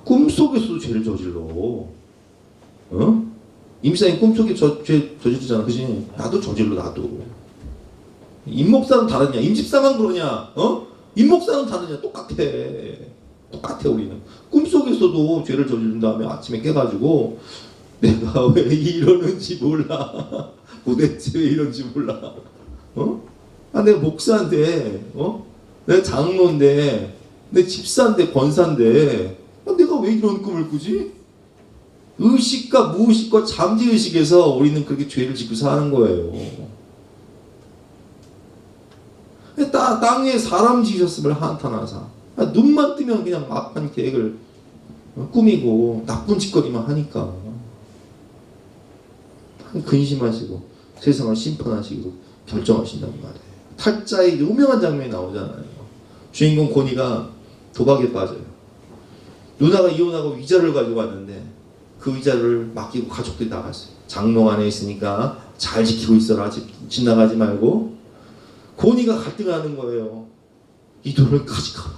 꿈속에서도 죄를 저질러. 임사님 꿈속에 죄 저지르잖아, 그지? 나도 저질러, 나도. 임목사는 다르냐? 임집사만 그러냐? 임목사는 다르냐? 똑같아, 우리는. 꿈속에서도 죄를 저지른 다음에 아침에 깨가지고 내가 왜 이러는지 몰라. 도대체 왜 이런지 몰라. 내가 목사인데, 내가 장로인데, 내 집사인데, 권사인데, 내가 왜 이런 꿈을 꾸지? 의식과 무의식과 잠재의식에서 우리는 그렇게 죄를 짓고 사는 거예요. 땅 위에 사람 지으셨음을 한탄하사. 눈만 뜨면 그냥 악한 계획을 꾸미고 나쁜 짓거리만 하니까 근심하시고 세상을 심판하시기로 결정하신단 말이에요. 탈자의 유명한 장면이 나오잖아요. 주인공 고니가 도박에 빠져요. 누나가 이혼하고 위자료를 가지고 왔는데 그 위자료를 맡기고 가족들이 나갔어요. 장롱 안에 있으니까 잘 지키고 있어라. 집 나가지 말고. 고니가 갈등하는 거예요. 이 돈을 같이 가.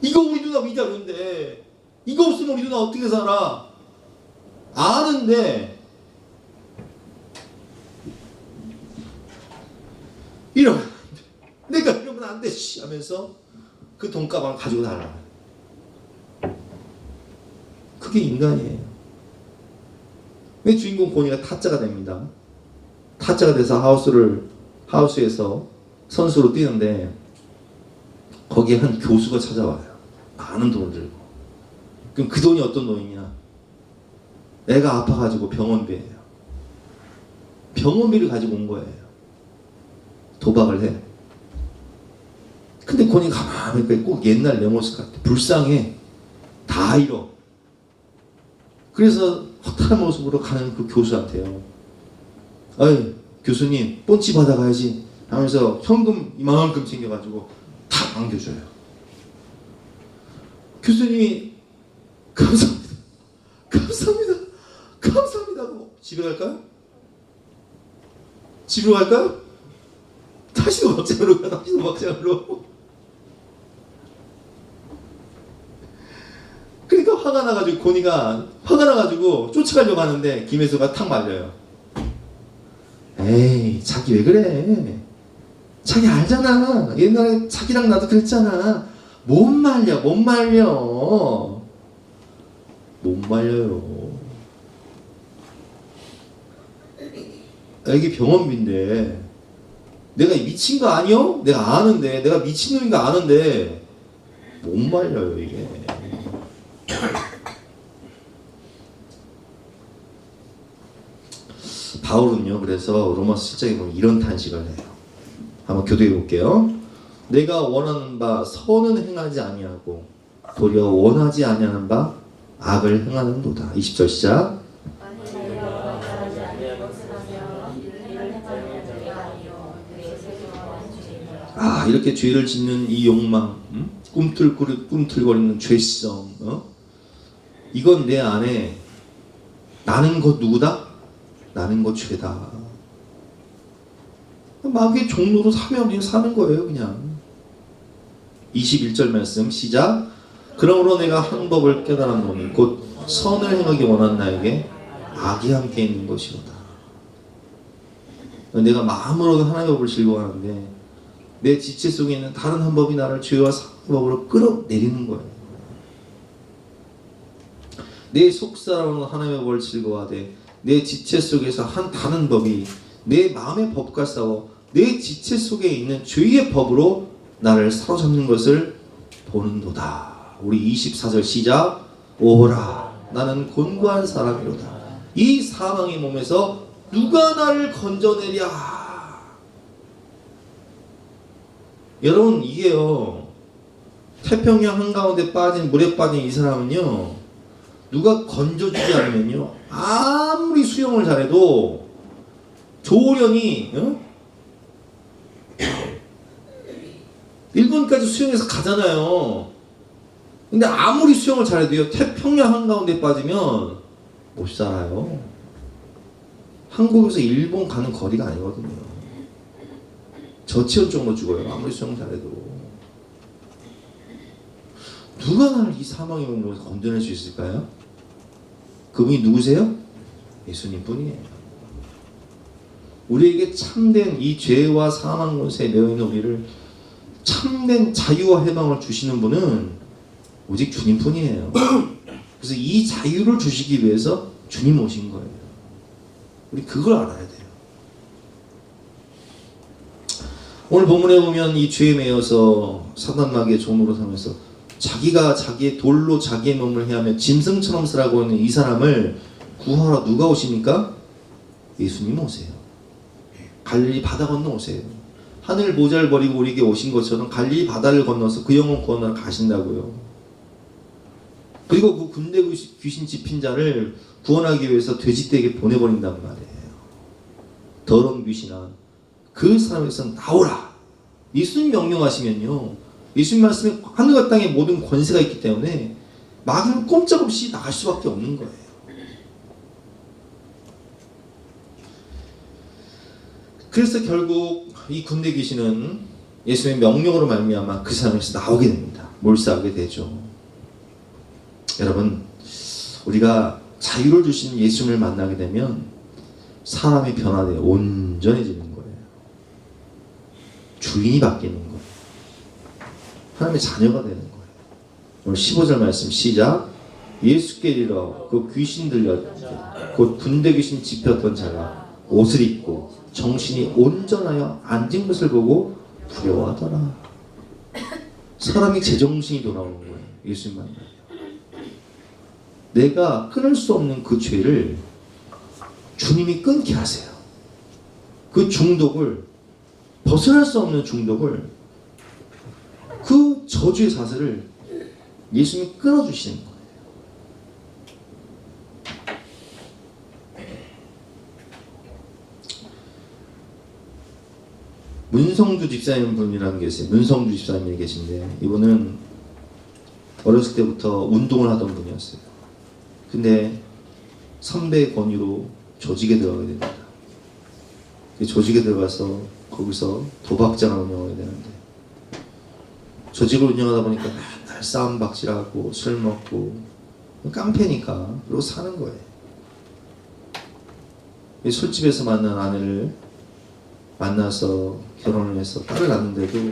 이거 우리 누나 위자료인데 이거 없으면 우리 누나 어떻게 살아? 아는데 내가 이러면 안 돼 하면서 그 돈가방을 가지고 나가요. 그게 인간이에요. 왜 주인공 고니가 타짜가 됩니다. 타짜가 돼서 하우스에서 선수로 뛰는데 거기에 한 교수가 찾아와요. 많은 돈을 들고. 그럼 그 돈이 어떤 돈이냐? 애가 아파가지고 병원비예요. 병원비를 가지고 온 거예요. 도박을 해. 근데 고니가 가만히 보니까 꼭 옛날 내 모습 같아. 불쌍해. 다 잃어. 그래서 허탈한 모습으로 가는 그 교수한테요. 어이, 교수님, 본치 받아가야지 하면서 현금 이만큼 챙겨가지고 다 안겨줘요. 교수님이 감사합니다 하고 집에 갈까요? 집으로 갈까요? 다시 도박장으로 가. 다시 도박장으로. 그러니까 화가 나가지고 고니가 화가 나가지고 쫓아가려고 하는데 김혜수가 탁 말려요. 에이, 자기 왜 그래? 자기 알잖아. 옛날에 자기랑 나도 그랬잖아. 못 말려요. 이게 병원비인데 내가 미친 거 아니요? 내가 아는데, 내가 미친놈인 거 아는데 못 말려요, 이게. 바울은요, 그래서 로마서 7장에 보면 이런 탄식을 해요. 한번 교도해 볼게요. 내가 원하는 바 선은 행하지 아니하고 도리어 원하지 아니하는 바 악을 행하는도다. 20절 시작. 이렇게 죄를 짓는 이 욕망, 꿈틀거리는 죄성, 이건 내 안에 나는 것 누구다? 나는 것 죄다. 마귀의 종로로 사면 사는 거예요, 그냥. 21절 말씀 시작. 그러므로 내가 한 법을 깨달았노니 곧 선을 행하기 원한 나에게 악이 함께 있는 것이로다. 내가 마음으로도 하나님의 법을 즐거워하는데 내 지체 속에 있는 다른 한 법이 나를 죄와 사악의 법으로 끌어내리는 거예요. 내 속사람으로 하나님의 법을 즐거워하되 내 지체 속에서 한 다른 법이 내 마음의 법과 싸워 내 지체 속에 있는 죄의 법으로 나를 사로잡는 것을 보는도다. 우리 24절 시작. 오라 나는 곤고한 사람이로다. 이 사망의 몸에서 누가 나를 건져내랴. 여러분 이게요, 태평양 한가운데 빠진 물에 빠진 이 사람은요, 누가 건져주지 않으면요 아무리 수영을 잘해도 조련이 일본까지 수영해서 가잖아요. 근데 아무리 수영을 잘해도요 태평양 한가운데 빠지면 못 살아요. 한국에서 일본 가는 거리가 아니거든요. 저체온증으로 죽어요. 아무리 수영 잘해도. 누가 나를 이 사망의 몸으로 건져낼 수 있을까요? 그분이 누구세요? 예수님 뿐이에요. 우리에게 참된 이 죄와 사망 권세에 매여있는 우리를 참된 자유와 해방을 주시는 분은 오직 주님 뿐이에요. 그래서 이 자유를 주시기 위해서 주님 오신 거예요. 우리 그걸 알아야 돼요. 오늘 본문에 보면 이 죄에 매여서 사단마귀의 종으로 삼면서 자기가 자기의 돌로 자기의 몸을 해하며 짐승처럼 살아가고 있는 이 사람을 구하러 누가 오십니까? 예수님 오세요. 갈릴리 바다 건너 오세요. 하늘 보좌를 버리고 우리에게 오신 것처럼 갈릴리 바다를 건너서 그 영혼 구원하러 가신다고요. 그리고 그 군대 귀신 집힌 자를 구원하기 위해서 돼지떼에게 보내버린단 말이에요. 더러운 귀신아, 그 사람에서 나오라. 예수님 명령하시면요, 예수님 말씀에 하늘과 땅에 모든 권세가 있기 때문에 마귀는 꼼짝없이 나갈 수밖에 없는 거예요. 그래서 결국 이 군대 귀신은 예수님의 명령으로 말미암아 그 사람에서 나오게 됩니다. 몰살하게 되죠. 여러분, 우리가 자유를 주신 예수님을 만나게 되면 사람이 변화되어 온전해지는 거예요. 주인이 바뀌는 거예요. 하나님의 자녀가 되는 거예요. 오늘 15절 말씀 시작. 예수께 이르러 그 귀신 들렸지 곧 군대 귀신 집혔던 자가 옷을 입고 정신이 온전하여 앉은 것을 보고 두려워하더라. 사람이 제정신이 돌아오는 거예요. 예수님 만나요. 내가 끊을 수 없는 그 죄를 주님이 끊게 하세요. 그 중독을, 벗어날 수 없는 중독을, 그 저주의 사슬을 예수님이 끊어주시는 거예요. 문성주 집사님 분이라는 게 있어요. 문성주 집사님이 계신데 이분은 어렸을 때부터 운동을 하던 분이었어요. 근데 선배의 권유로 조직에 들어가게 됩니다. 조직에 들어가서 거기서 도박장을 운영하게 되는데, 조직을 운영하다 보니까 맨날 싸움박질하고 술 먹고 깡패니까 그러고 사는 거예요. 술집에서 만난 아내를 만나서 결혼을 해서 딸을 낳는데도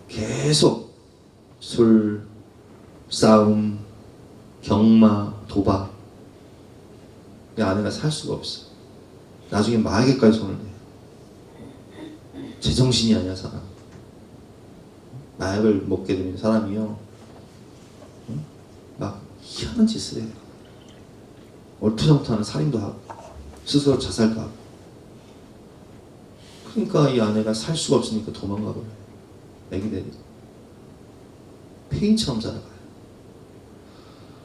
계속 술, 싸움, 경마, 도박. 이 아내가 살 수가 없어. 나중에 마약에까지 손을 내요. 제정신이 아니야 사람. 마약을 먹게 되면 사람이요, 막 희한한 짓을 해요. 얼토당토하는 살인도 하고 스스로 자살도 하고. 그러니까 이 아내가 살 수가 없으니까 도망가 버려요. 애기들이 폐인처럼 살아가요.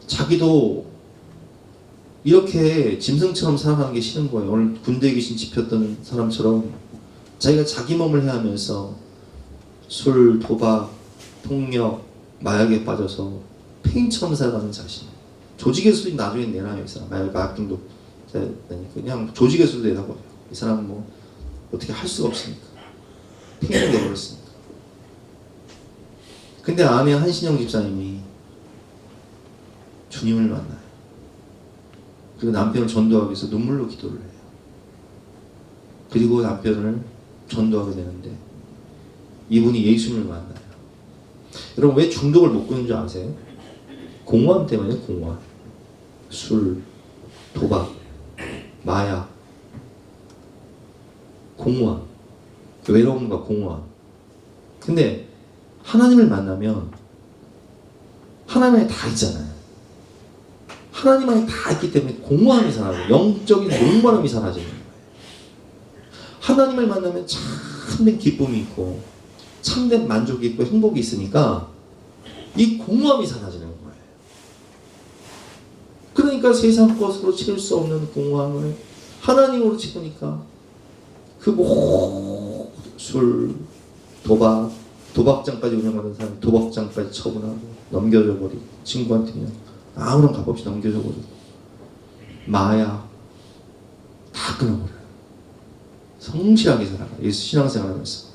자기도 이렇게 짐승처럼 살아가는 게 싫은 거예요. 오늘 군대 귀신 집혔던 사람처럼 자기가 자기 몸을 해하면서 술, 도박, 폭력, 마약에 빠져서 폐인처럼 살아가는 자신. 조직에서도 나중에 내놔요. 이 사람 마약 중독 그냥 조직에서도 내놔버려요. 이 사람은 뭐 어떻게 할 수가 없으니까 폐인이 되어버렸으니까. 근데 아내 한신영 집사님이 주님을 만나요. 그리고 남편을 전도하기 위해서 눈물로 기도를 해요. 그리고 남편을 전도하게 되는데 이분이 예수님을 만나요. 여러분, 왜 중독을 못 끊는 줄 아세요? 공허함 때문에. 공허함. 술, 도박, 마약. 공허함, 외로움과 공허함. 근데 하나님을 만나면 하나님 안에 다 있잖아요. 하나님 안에 다 있기 때문에 공허함이 사라져요. 영적인 목마름이 사라지는 거예요. 하나님을 만나면 참된 기쁨이 있고 참된 만족이 있고 행복이 있으니까 이 공허함이 사라지는 거예요. 그러니까 세상 것으로 채울 수 없는 공허함을 하나님으로 채우니까 그 모든 술, 도박장까지 운영하는 사람이 도박장까지 처분하고 넘겨줘 버리고, 친구한테 그냥 아무런 값 없이 넘겨줘 버리고, 마약 다 끊어버려요. 성실하게 살아가. 예수 신앙생활하면서.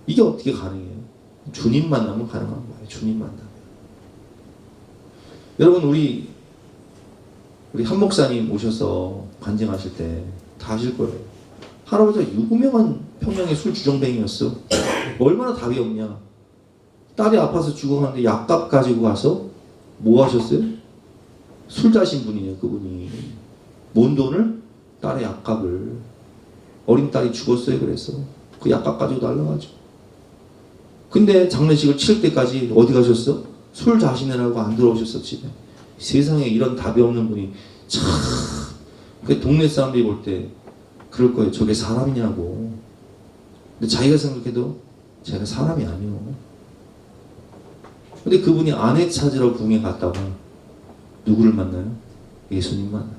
이게 어떻게 가능해요? 주님 만나면 가능한 거예요. 주님 만나면. 여러분 우리 한 목사님 오셔서 간증하실 때 다 아실 거예요. 할아버지가 유명한 평양의 술 주정뱅이였어. 얼마나 답이 없냐. 딸이 아파서 죽어가는데 약값 가지고 가서 뭐 하셨어요? 술 자신 분이에요. 그분이. 뭔 돈을? 딸의 약값을. 어린 딸이 죽었어요. 그래서 그 약값 가지고 날라가죠. 근데 장례식을 치를 때까지 어디 가셨어? 술 자시느라고 안 들어오셨어. 집에. 세상에 이런 답이 없는 분이 참, 그 동네 사람들이 볼 때 그럴 거예요. 저게 사람이냐고. 근데 자기가 생각해도 제가 사람이 아니요. 근데 그분이 아내 찾으러 궁에 갔다가 누구를 만나요? 예수님 만나요.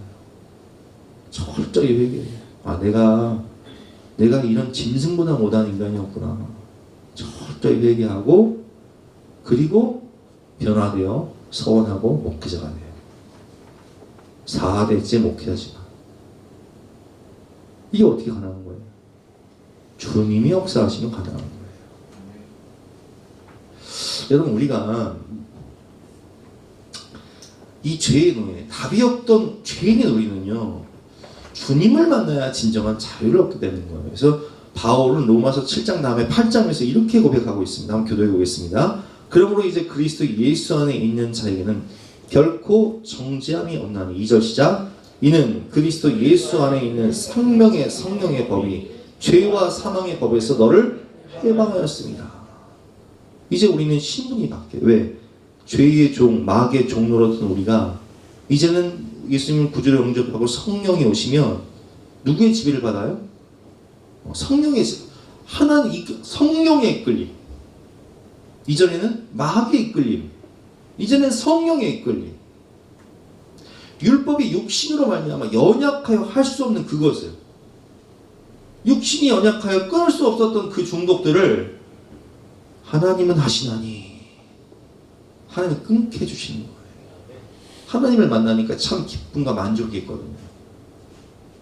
철저히 회개해요. 아, 내가 이런 짐승보다 못한 인간이었구나. 철저히 회개하고, 그리고 변화되어 서원하고 목회자가 돼요. 4대째 목회자지만. 이게 어떻게 가능한 거예요? 주님이 역사하시면 가능한 거예요. 여러분 우리가 이 죄의 노예, 답이 없던 죄인의 우리는요, 주님을 만나야 진정한 자유를 얻게 되는 거예요. 그래서 바울은 로마서 7장 다음에 8장에서 이렇게 고백하고 있습니다. 한번 교도해 보겠습니다. 그러므로 이제 그리스도 예수 안에 있는 자에게는 결코 정죄함이 없나니. 2절 시작. 이는 그리스도 예수 안에 있는 생명의 성령의 법이 죄와 사망의 법에서 너를 해방하였습니다. 이제 우리는 신분이 바뀌어요. 왜? 죄의 종, 마귀의 종노릇한 우리가 이제는 예수님을 구주로 영접하고 성령이 오시면 누구의 지배를 받아요? 성령의 성령의 이끌림. 이전에는 마귀의 이끌림. 이제는 성령의 이끌림. 율법이 육신으로 말미암아 연약하여 할 수 없는 그것을, 육신이 연약하여 끊을 수 없었던 그 중독들을 하나님은 하시나니 하나님은 끊게 해주시는 거예요. 하나님을 만나니까 참 기쁨과 만족이 있거든요.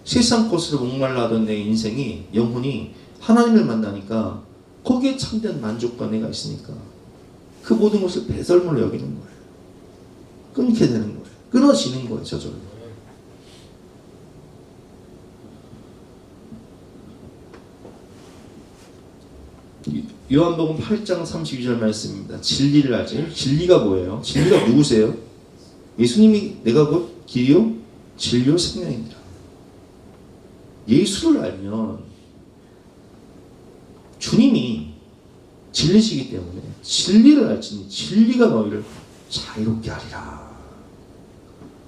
세상 것으로 목말라하던 내 인생이, 영혼이 하나님을 만나니까 거기에 참된 만족과 내가 있으니까 그 모든 것을 배설물로 여기는 거예요. 끊게 되는 거예요. 끊어지는 거예요. 저절로. 요한복음 8장 32절 말씀입니다. 진리를 알지. 진리가 뭐예요? 진리가 누구세요? 예수님이 내가 곧 길이요 진리요 생명이니라. 예수를 알면 주님이 진리시기 때문에 진리를 알지니 진리가 너희를 자유롭게 하리라.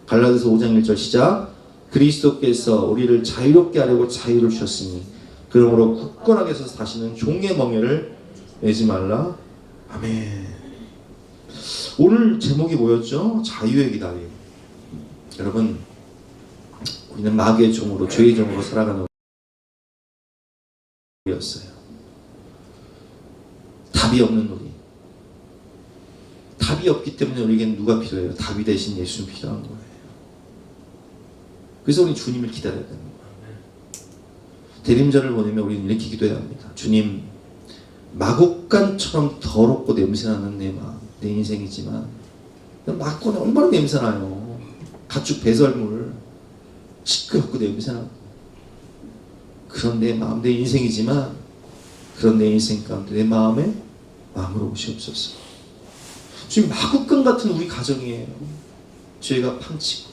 갈라디아서 5장 1절 시작. 그리스도께서 우리를 자유롭게 하려고 자유를 주셨으니 그러므로 굳건하게 서서 다시는 종의 멍에를 매지 말라. 아멘. 오늘 제목이 뭐였죠? 자유의 기다림. 여러분, 우리는 마귀의 종으로, 죄의 종으로 살아가는 우리였어요. 답이 없는 우리. 답이 없기 때문에 우리에겐 누가 필요해요? 답이 대신 예수님 필요한 거예요. 그래서 우리는 주님을 기다려야 되는 거예요. 대림절을 보내면 우리는 이렇게 기도해야 합니다. 주님, 마곡간처럼 더럽고 냄새나는 내 마음, 내 인생이지만 맞고 얼마나 냄새나요. 가축 배설물 시끄럽고 냄새나고 그런 내 마음, 내 인생이지만 그런 내 인생 가운데 내 마음에 마음으로 오시옵소서. 지금 마곡간 같은 우리 가정이에요. 죄가 판치고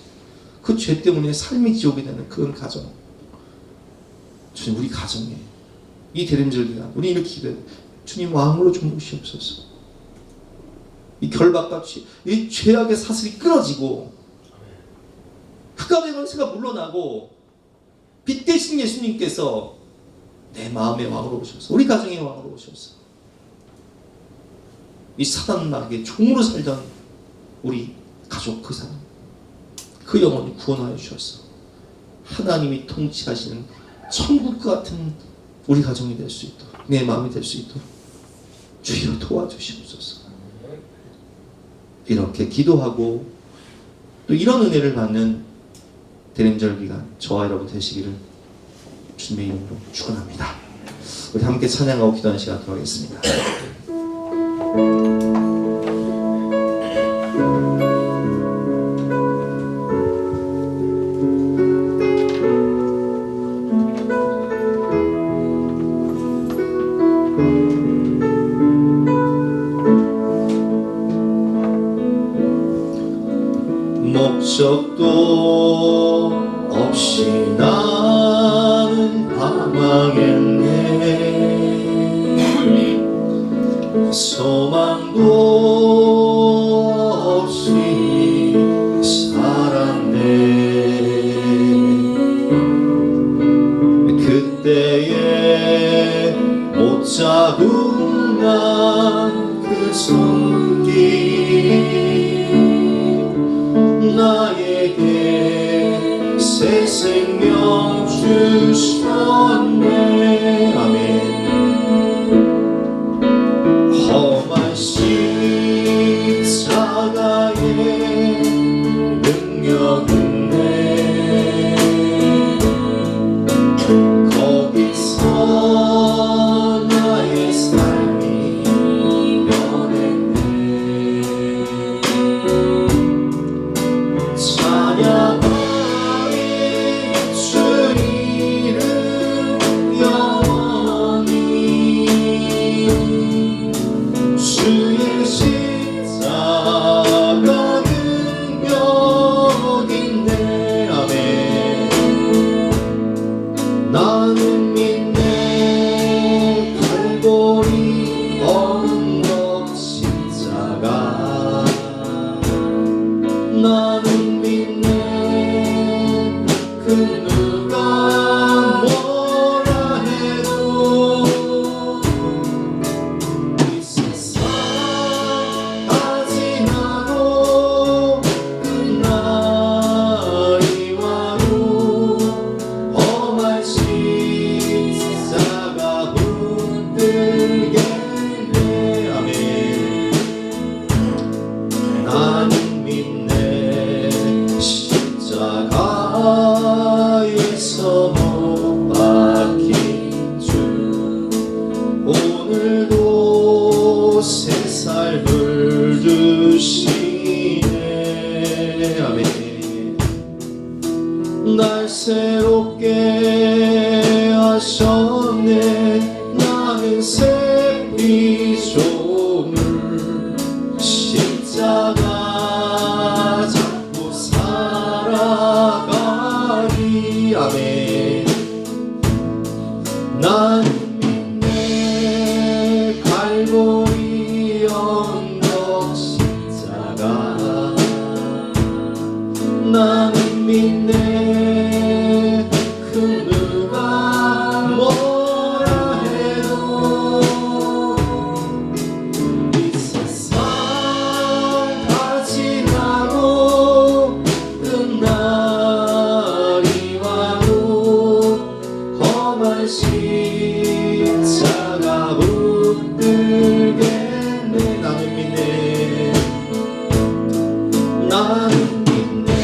그 죄 때문에 삶이 지옥이 되는 그런 가정. 주님 우리 가정에 이 대림절 기간 우리 이렇게 기도해. 주님 왕으로 주무시옵소서. 이 결박같이 이 죄악의 사슬이 끊어지고 흑암의 권세가 물러나고 빛 대신 예수님께서 내 마음의 왕으로 오셔서 우리 가정의 왕으로 오셔서 이 사단 마귀의 종으로 살던 우리 가족 그 사람 그 영혼을 구원하여 주셔서 하나님이 통치하시는 천국 같은 우리 가정이 될 수 있도록 내 마음이 될 수 있도록 주여 도와주시옵소서. 이렇게 기도하고 또 이런 은혜를 받는 대림절 기간 저와 여러분 되시기를 주님의 이름으로 축원합니다. 우리 함께 찬양하고 기도하는 시간 들어가겠습니다. 목적도 없이 나는 방황했네. 소망도 없이 살았네. 그때에 못 잡은 난 그 손길 나에게 새 생명 주셨네. 아멘. 험한 십자가의 능력 있네. 거기서 나의 삶이 변했네. 찬양하리 주 이름 영원히. 주의 십자가 능력 있네. 아멘. 나는 믿네. 갈보리 언덕 십자가 나는 믿네. 그 누가 뭐라 해도 이 세상 아지나도 끝날이 와도 험한 십자가 붙들겠네. 아멘. 나는 믿네. 십자가에서 못 박힌 주 오늘도 새 삶을 주시네. 아멘. 날 새롭게 하셨네. 나는 새 피조물 십자가 잡고 살아가리. 아멘. 나는 믿네. 갈보리 언덕 십자가 나는 믿네. 그 누가 뭐라 해도 이 세상 다 지나고 끝날이 와도 험한 십자가 붙들겠네. 나는 믿네. 나는 믿네.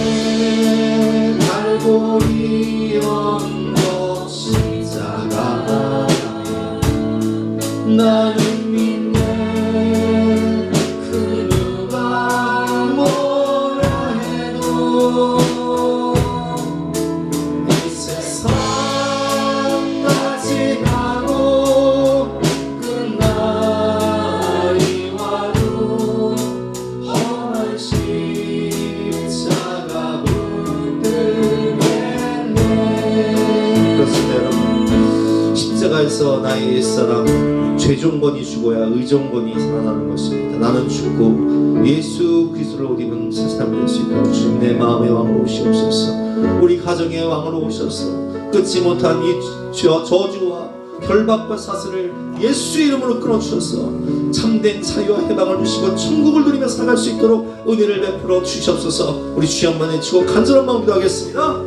정건이 죽어야 의정건이 살아나는 것입니다. 나는 죽고 예수 그리스도를 옷 입은 새 사람이 될 수 있도록 주님 내 마음의 왕으로 오시옵소서. 우리 가정의 왕으로 오셔서 끊지 못한 이 저주와 결박과 사슬을 예수 이름으로 끊어주셔서 참된 자유와 해방을 주시고 천국을 누리며 살아갈 수 있도록 은혜를 베풀어 주시옵소서. 우리 주여 한번 외치고 간절한 마음으로 기도하겠습니다.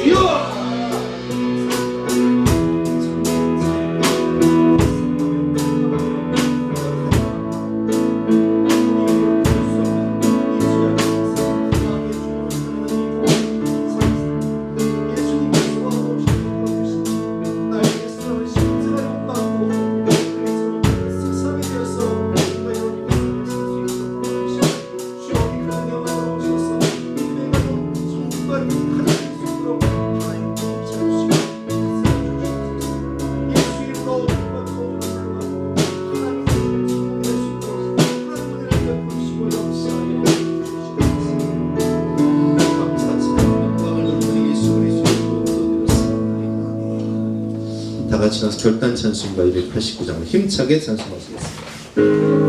주여! 다 같이 나서 결단 찬송가 289장을 힘차게 찬송하시겠습니다.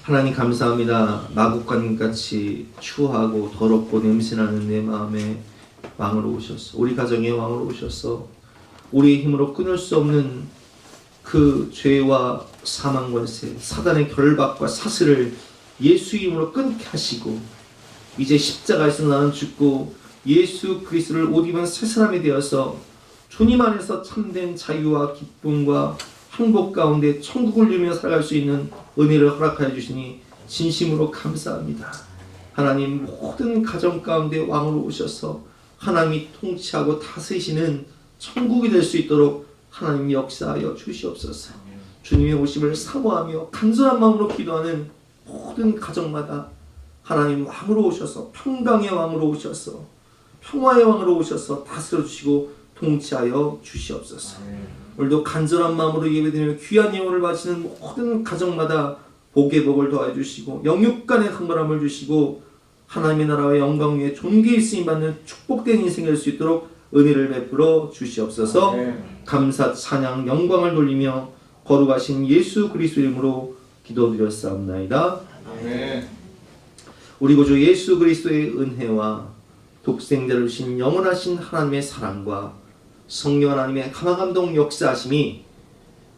하나님 감사합니다. 마국간같이 추하고 더럽고 냄새나는 내 마음의 왕으로 오셨어. 우리 가정의 왕으로 오셨어. 우리의 힘으로 끊을 수 없는 그 죄와 사망 권세, 사단의 결박과 사슬을 예수 이름으로 끊게 하시고 이제 십자가에서 나는 죽고 예수 그리스도를 옷 입은 새 사람이 되어서 주님 안에서 참된 자유와 기쁨과 행복 가운데 천국을 누리며 살아갈 수 있는 은혜를 허락하여 주시니 진심으로 감사합니다. 하나님 모든 가정 가운데 왕으로 오셔서 하나님이 통치하고 다스리시는 천국이 될 수 있도록 하나님 역사하여 주시옵소서. 주님의 오심을 사모하며 간절한 마음으로 기도하는 모든 가정마다 하나님 왕으로 오셔서 평강의 왕으로 오셔서 평화의 왕으로 오셔서 다스려 주시고 통치하여 주시옵소서. 오늘도 간절한 마음으로 예배드리며 귀한 예물을 바치는 모든 가정마다 복의 복을 더해 주시고 영육간의 강건함을 주시고 하나님의 나라와 영광 위에 존귀 쓰임 받는 축복된 인생이 될 수 있도록 은혜를 베풀어 주시옵소서. 감사 찬양 영광을 돌리며 거룩하신 예수 그리스도 이름으로 기도드렸사옵나이다. 우리 구주 예수 그리스도의 은혜와 독생자를 주신 영원하신 하나님의 사랑과 성령 하나님의 감화감동 역사하심이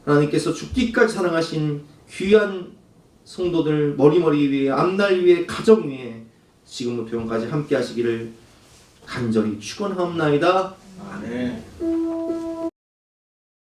하나님께서 죽기까지 사랑하신 귀한 성도들 머리머리 위에 앞날 위에 가정 위에 지금부터 영까지 함께 하시기를 간절히 축원하옵나이다. 아멘.